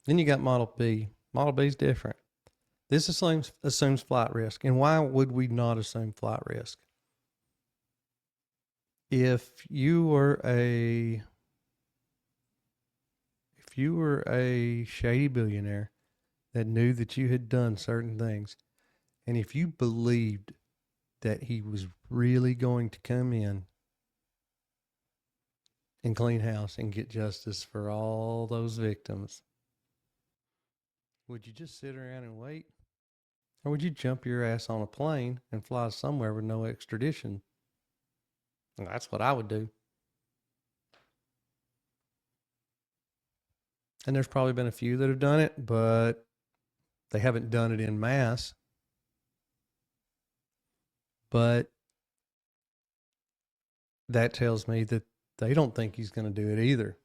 Then you got Model B. Model B is different. This assumes flight risk. And why would we not assume flight risk? If you were a shady billionaire that knew that you had done certain things, and if you believed that he was really going to come in and clean house and get justice for all those victims, would you just sit around and wait? Or would you jump your ass on a plane and fly somewhere with no extradition? And that's what I would do. And there's probably been a few that have done it, but they haven't done it in mass. But that tells me that they don't think he's going to do it either.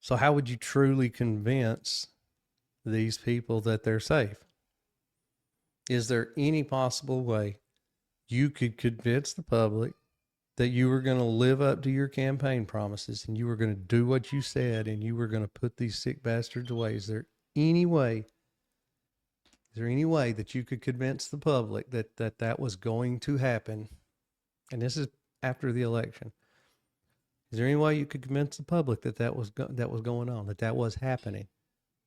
So, how would you truly convince these people that they're safe? Is there any possible way you could convince the public that you were going to live up to your campaign promises and you were going to do what you said and you were going to put these sick bastards away? Is there any way? Is there any way that you could convince the public that was going to happen? And this is after the election. Is there any way you could convince the public that was going on, that was happening,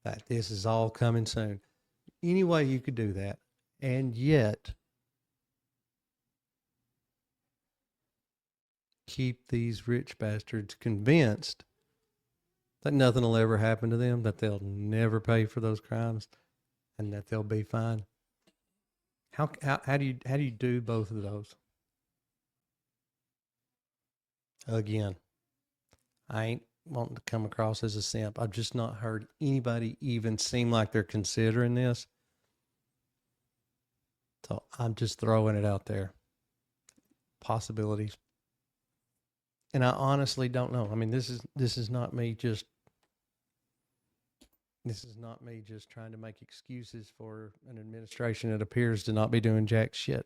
that this is all coming soon? Any way you could do that, and yet keep these rich bastards convinced that nothing will ever happen to them, that they'll never pay for those crimes, and that they'll be fine? How do you do both of those? Again, I ain't wanting to come across as a simp. I've just not heard anybody even seem like they're considering this. So I'm just throwing it out there. Possibilities. And I honestly don't know. I mean, this is not me just trying to make excuses for an administration that appears to not be doing jack shit.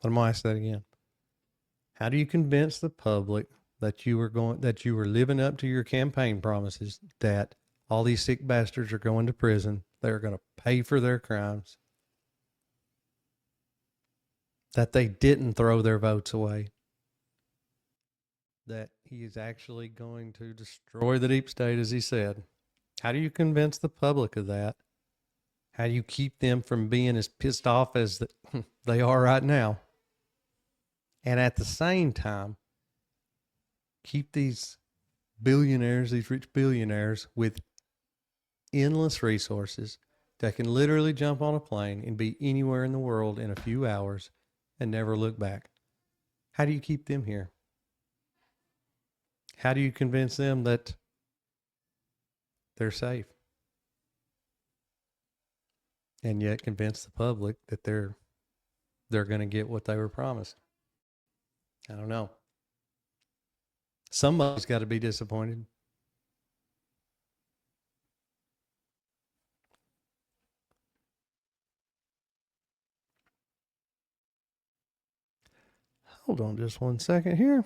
But I'm gonna ask that again. How do you convince the public that you were living up to your campaign promises, that all these sick bastards are going to prison, they're going to pay for their crimes, that they didn't throw their votes away, that he is actually going to destroy the deep state, as he said? How do you convince the public of that? How do you keep them from being as pissed off as they are right now? And at the same time, keep these billionaires, these rich billionaires with endless resources that can literally jump on a plane and be anywhere in the world in a few hours and never look back? How do you keep them here? How do you convince them that they're safe and yet convince the public that they're going to get what they were promised? I don't know. Somebody's got to be disappointed. Hold on just one second here.